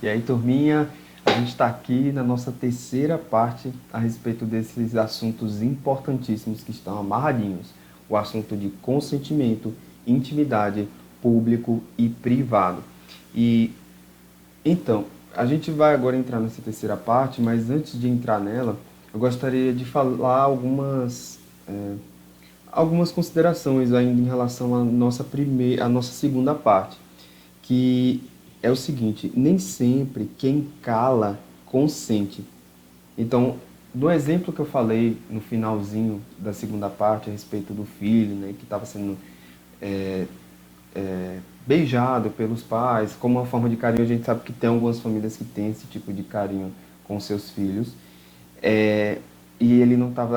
E aí, turminha, a gente está aqui na nossa terceira parte a respeito desses assuntos importantíssimos que estão amarradinhos. O assunto de consentimento, intimidade, público e privado. E então, a gente vai agora entrar nessa terceira parte, mas antes de entrar nela, eu gostaria de falar algumas considerações ainda em relação à nossa segunda parte, que é o seguinte: nem sempre quem cala consente. Então, do exemplo que eu falei no finalzinho da segunda parte a respeito do filho, né, que estava sendo é, beijado pelos pais, como uma forma de carinho, a gente sabe que tem algumas famílias que têm esse tipo de carinho com seus filhos. É, e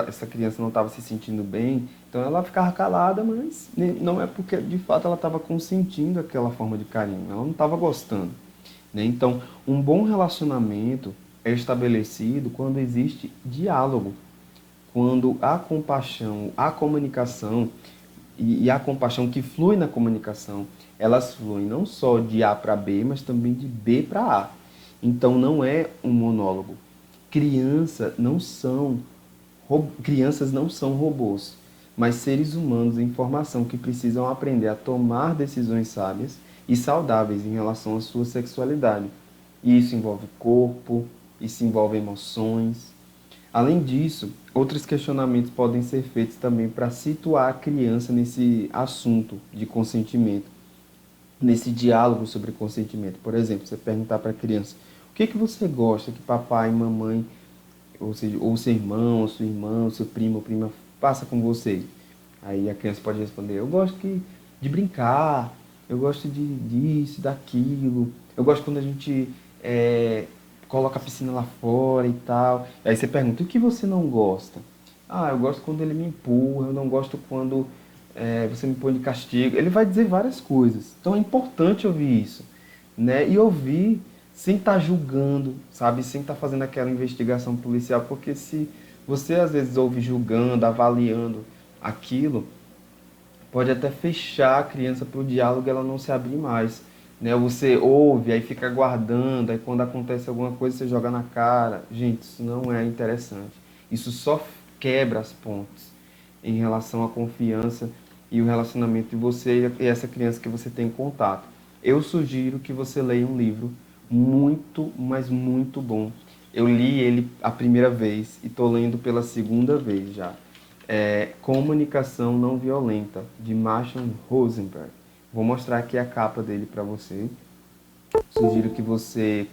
essa criança não estava se sentindo bem, então ela ficava calada, mas não é porque de fato ela estava consentindo aquela forma de carinho, ela não estava gostando, né? Então, um bom relacionamento é estabelecido quando existe diálogo, quando há compaixão, há comunicação e a compaixão que flui na comunicação, elas fluem não só de A para B, mas também de B para A. Então não é um monólogo. Crianças não são robôs, mas seres humanos em formação que precisam aprender a tomar decisões sábias e saudáveis em relação à sua sexualidade. E isso envolve corpo, isso envolve emoções. Além disso, outros questionamentos podem ser feitos também para situar a criança nesse assunto de consentimento, nesse diálogo sobre consentimento. Por exemplo, você perguntar para a criança: o que você gosta que papai e mamãe, ou seja, ou seu irmão, ou sua irmã, ou seu primo ou prima faça com você? Aí a criança pode responder: eu gosto de brincar, eu gosto disso, daquilo, eu gosto quando a gente coloca a piscina lá fora e tal. Aí você pergunta: o que você não gosta? Ah, eu gosto quando ele me empurra, eu não gosto quando você me põe de castigo. Ele vai dizer várias coisas. Então é importante ouvir isso, né? E ouvir sem estar julgando, sabe? Sem estar fazendo aquela investigação policial, porque se você às vezes ouve julgando, avaliando aquilo, pode até fechar a criança para o diálogo e ela não se abrir mais, né? Você ouve, aí fica aguardando, aí quando acontece alguma coisa você joga na cara. Gente, isso não é interessante. Isso só quebra as pontes em relação à confiança e o relacionamento de você e essa criança que você tem contato. Eu sugiro que você leia um livro muito, mas muito bom. Eu li ele a primeira vez e estou lendo pela segunda vez já. Comunicação Não Violenta, de Marshall Rosenberg. Vou mostrar aqui a capa dele para você. Sugiro que você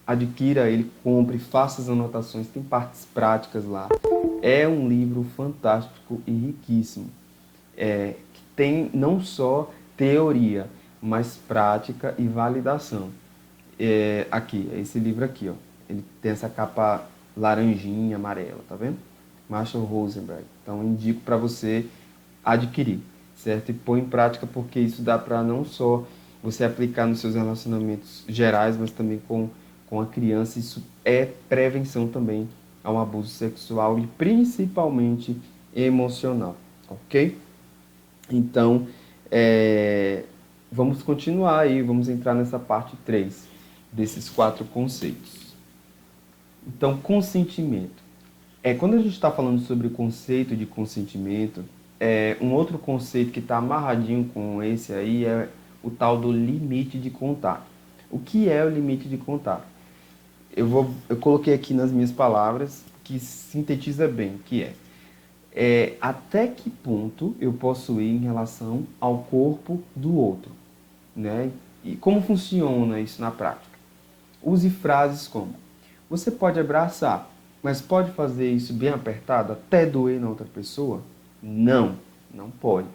adquira ele, compre, faça as anotações, tem partes práticas lá. É um livro fantástico e riquíssimo, que tem não só teoria, mas prática e validação. Aqui, é esse livro aqui, ó. Ele tem essa capa laranjinha, amarela, tá vendo? Marshall Rosenberg. Então, indico para você adquirir, certo? E pôr em prática, porque isso dá para não só você aplicar nos seus relacionamentos gerais, mas também com a criança. Isso é prevenção também ao abuso sexual e principalmente emocional, ok? Então, é, vamos continuar aí, vamos entrar nessa parte 3 desses 4 conceitos. Então, consentimento. Quando a gente está falando sobre o conceito de consentimento, um outro conceito que está amarradinho com esse aí é o tal do limite de contato. O que é o limite de contato? Eu coloquei aqui nas minhas palavras que sintetiza bem, que até que ponto eu posso ir em relação ao corpo do outro, né? E como funciona isso na prática? Use frases como: você pode abraçar, mas pode fazer isso bem apertado até doer na outra pessoa? Não, não pode.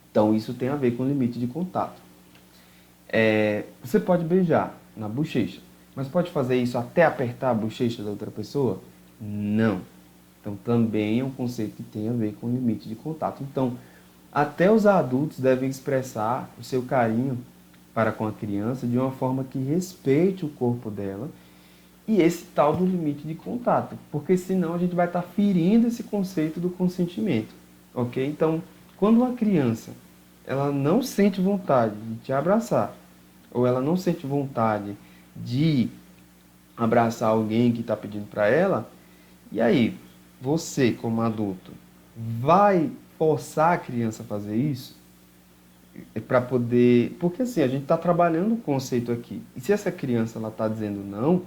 Então isso tem a ver com limite de contato. Você pode beijar na bochecha, mas pode fazer isso até apertar a bochecha da outra pessoa? Não. Então também é um conceito que tem a ver com limite de contato. Então, até os adultos devem expressar o seu carinho para com a criança de uma forma que respeite o corpo dela e esse tal do limite de contato, porque senão a gente vai estar ferindo esse conceito do consentimento, ok? Então, quando uma criança ela não sente vontade de te abraçar, ou ela não sente vontade de abraçar alguém que está pedindo para ela, e aí, você como adulto, vai forçar a criança a fazer isso? Para poder... Porque assim, a gente está trabalhando o conceito aqui. E se essa criança ela está dizendo não,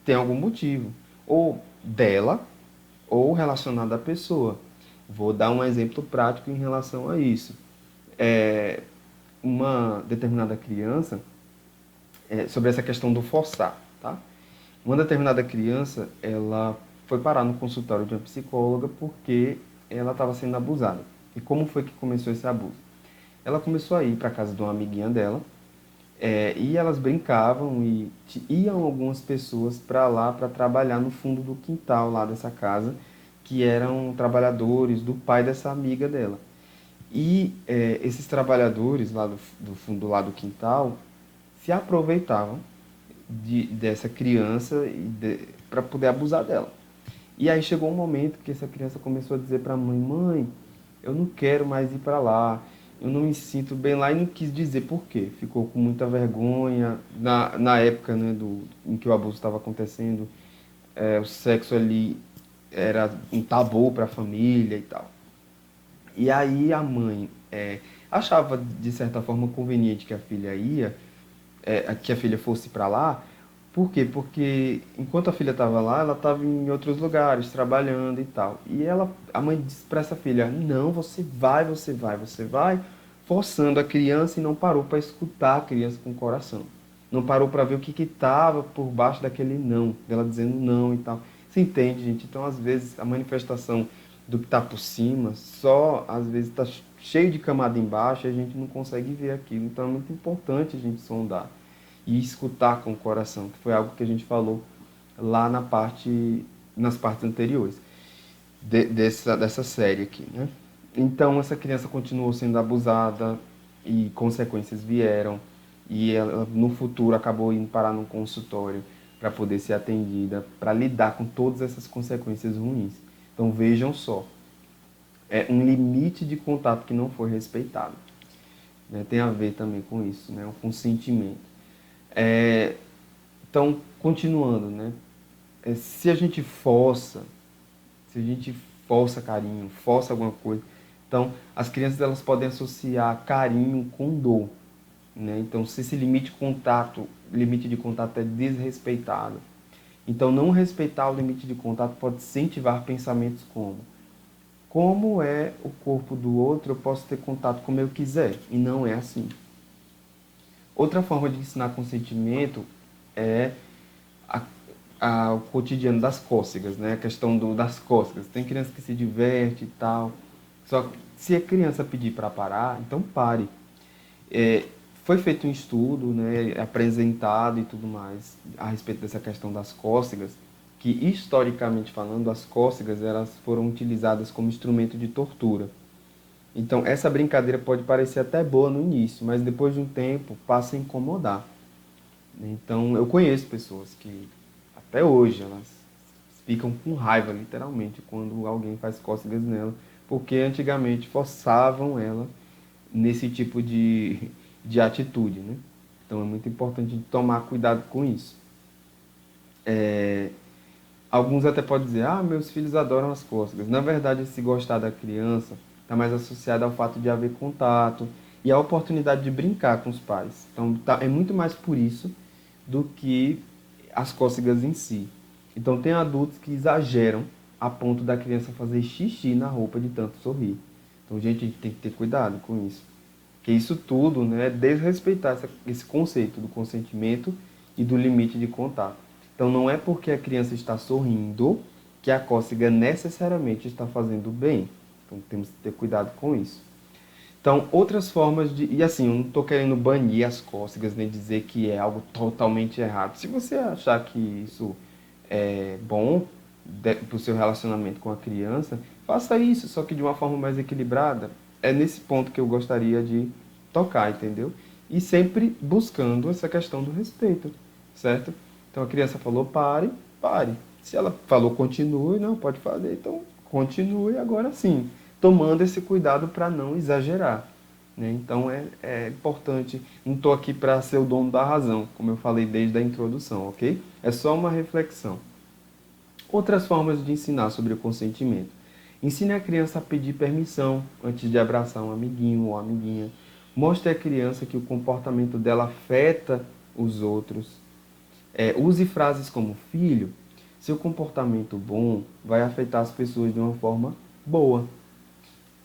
tem algum motivo. Ou dela, ou relacionado à pessoa. Vou dar um exemplo prático em relação a isso. É, uma determinada criança, sobre essa questão do forçar, tá? Uma determinada criança, ela foi parar no consultório de uma psicóloga porque ela estava sendo abusada. E como foi que começou esse abuso? Ela começou a ir para a casa de uma amiguinha dela, e elas brincavam e iam algumas pessoas para lá para trabalhar no fundo do quintal lá dessa casa, que eram trabalhadores do pai dessa amiga dela. E esses trabalhadores lá do fundo lá do quintal se aproveitavam dessa criança para poder abusar dela. E aí chegou um momento que essa criança começou a dizer para a mãe: mãe, eu não quero mais ir para lá, eu não me sinto bem lá, e não quis dizer por quê. Ficou com muita vergonha. Na época, né, em que o abuso estava acontecendo, o sexo ali era um tabu para a família e tal. E aí a mãe achava, de certa forma, conveniente que a filha que a filha fosse para lá. Por quê? Porque enquanto a filha estava lá, ela estava em outros lugares, trabalhando e tal. E a mãe disse para essa filha: não, você vai, você vai, você vai, forçando a criança, e não parou para escutar a criança com o coração. Não parou para ver o que estava por baixo daquele não, dela dizendo não e tal. Você entende, gente? Então, às vezes, a manifestação do que está por cima, só às vezes está cheio de camada embaixo e a gente não consegue ver aquilo. Então, é muito importante a gente sondar e escutar com o coração, que foi algo que a gente falou lá nas partes anteriores dessa série aqui, né? Então, essa criança continuou sendo abusada e consequências vieram, e ela, no futuro, acabou indo parar num consultório para poder ser atendida, para lidar com todas essas consequências ruins. Então, vejam só, é um limite de contato que não foi respeitado, né? Tem a ver também com isso, né? O consentimento. Então, continuando, né? Se a gente força, se a gente força carinho, força alguma coisa, então as crianças elas podem associar carinho com dor, né? Então, se esse limite de contato é desrespeitado, então não respeitar o limite de contato pode incentivar pensamentos como é o corpo do outro, eu posso ter contato como eu quiser, e não é assim. Outra forma de ensinar consentimento é a, o cotidiano das cócegas, né? A questão das cócegas. Tem criança que se diverte e tal. Só que se a criança pedir para parar, então pare. É, foi feito um estudo, né, apresentado e tudo mais a respeito dessa questão das cócegas, que historicamente falando, as cócegas elas foram utilizadas como instrumento de tortura. Então, essa brincadeira pode parecer até boa no início, mas depois de um tempo passa a incomodar. Então, eu conheço pessoas que, até hoje, elas ficam com raiva, literalmente, quando alguém faz cócegas nela, porque antigamente forçavam ela nesse tipo de atitude, né? Então, é muito importante a gente tomar cuidado com isso. Alguns até podem dizer: ah, meus filhos adoram as cócegas. Na verdade, esse gostar da criança está mais associado ao fato de haver contato e a oportunidade de brincar com os pais. Então, é muito mais por isso do que as cócegas em si. Então, tem adultos que exageram a ponto da criança fazer xixi na roupa de tanto sorrir. Então, gente, a gente tem que ter cuidado com isso. Porque isso tudo, né, é desrespeitar esse conceito do consentimento e do limite de contato. Então, não é porque a criança está sorrindo que a cócega necessariamente está fazendo bem. Então, temos que ter cuidado com isso. Então, outras formas de... E assim, eu não estou querendo banir as cócegas, nem dizer que é algo totalmente errado. Se você achar que isso é bom para o seu relacionamento com a criança, faça isso, só que de uma forma mais equilibrada. É nesse ponto que eu gostaria de tocar, entendeu? E sempre buscando essa questão do respeito, certo? Então, a criança falou: pare, pare. Se ela falou continue, não, pode fazer, então continue agora sim, tomando esse cuidado para não exagerar. né? Então é importante, não estou aqui para ser o dono da razão, como eu falei desde a introdução, ok? É só uma reflexão. Outras formas de ensinar sobre o consentimento. Ensine a criança a pedir permissão antes de abraçar um amiguinho ou amiguinha. Mostre à criança que o comportamento dela afeta os outros. Use frases como: filho, seu comportamento bom vai afetar as pessoas de uma forma boa.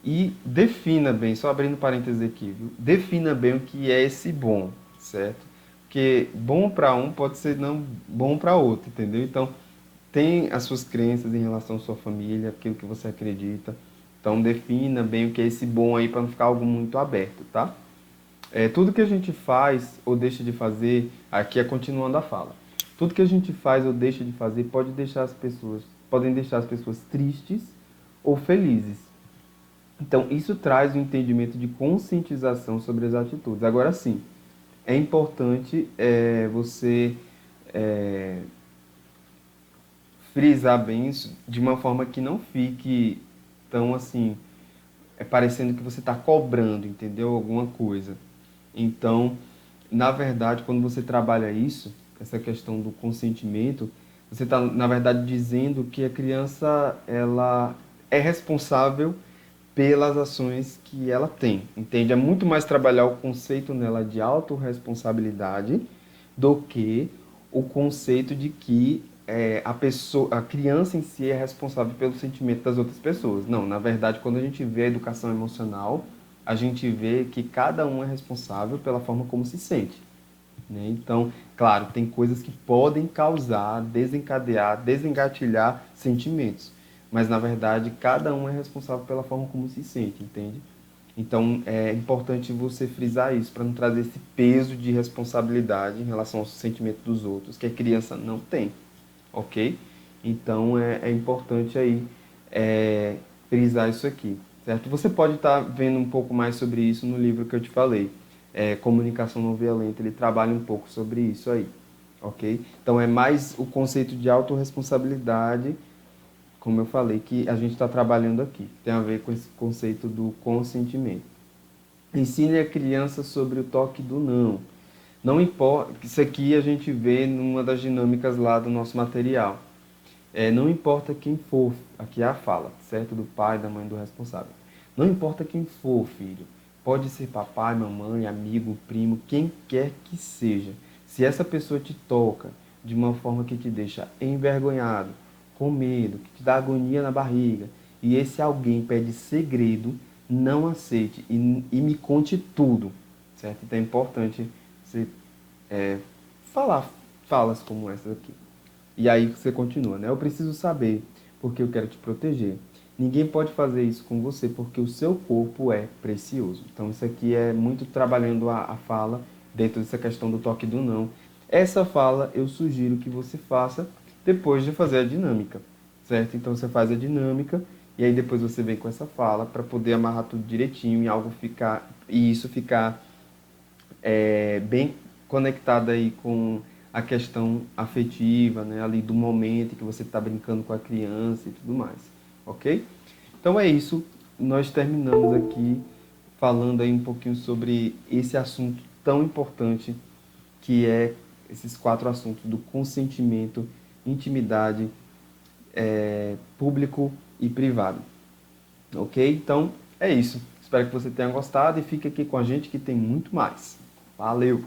E defina bem, só abrindo parênteses aqui, viu? Defina bem o que é esse bom, certo? Porque bom para um pode ser não bom para outro, entendeu? Então, tem as suas crenças em relação à sua família, aquilo que você acredita. Então, defina bem o que é esse bom aí para não ficar algo muito aberto, tá? Tudo que a gente faz ou deixa de fazer, aqui é continuando a fala. Tudo que a gente faz ou deixa de fazer podem deixar as pessoas tristes ou felizes. Então, isso traz um entendimento de conscientização sobre as atitudes. Agora sim, é importante você frisar bem isso de uma forma que não fique tão assim, parecendo que você está cobrando, entendeu? Alguma coisa. Então, na verdade, quando você trabalha isso, essa questão do consentimento, você está, na verdade, dizendo que a criança ela é responsável pelas ações que ela tem, entende? É muito mais trabalhar o conceito nela de autorresponsabilidade do que o conceito de que a criança em si é responsável pelo sentimento das outras pessoas. Não, na verdade, quando a gente vê a educação emocional, a gente vê que cada um é responsável pela forma como se sente, né? Então, claro, tem coisas que podem causar, desencadear, desengatilhar sentimentos, mas na verdade cada um é responsável pela forma como se sente, entende? Então é importante você frisar isso para não trazer esse peso de responsabilidade em relação ao sentimento dos outros que a criança não tem, ok? Então é importante aí é, frisar isso aqui, certo? Você pode estar vendo um pouco mais sobre isso no livro que eu te falei, Comunicação Não Violenta, ele trabalha um pouco sobre isso aí, ok? Então é mais o conceito de autorresponsabilidade, como eu falei, que a gente está trabalhando aqui. Tem a ver com esse conceito do consentimento. Ensine a criança sobre o toque do não. Não importa, isso aqui a gente vê numa das dinâmicas lá do nosso material. Não importa quem for, aqui é a fala, certo? Do pai, da mãe, do responsável. Não importa quem for, filho. Pode ser papai, mamãe, amigo, primo, quem quer que seja. Se essa pessoa te toca de uma forma que te deixa envergonhado, com medo, que te dá agonia na barriga, e esse alguém pede segredo, não aceite e me conte tudo, certo? Então é importante você falar falas como essa aqui. E aí você continua, né? Eu preciso saber, porque eu quero te proteger. Ninguém pode fazer isso com você, porque o seu corpo é precioso. Então, isso aqui é muito trabalhando a fala dentro dessa questão do toque do não. Essa fala eu sugiro que você faça depois de fazer a dinâmica, certo? Então, você faz a dinâmica e aí depois você vem com essa fala para poder amarrar tudo direitinho e isso ficar bem conectado aí com a questão afetiva, né, ali do momento que você está brincando com a criança e tudo mais, ok? Então é isso, nós terminamos aqui falando aí um pouquinho sobre esse assunto tão importante que é esses 4 assuntos do consentimento, intimidade, público e privado, ok? Então é isso, espero que você tenha gostado e fique aqui com a gente que tem muito mais. Valeu!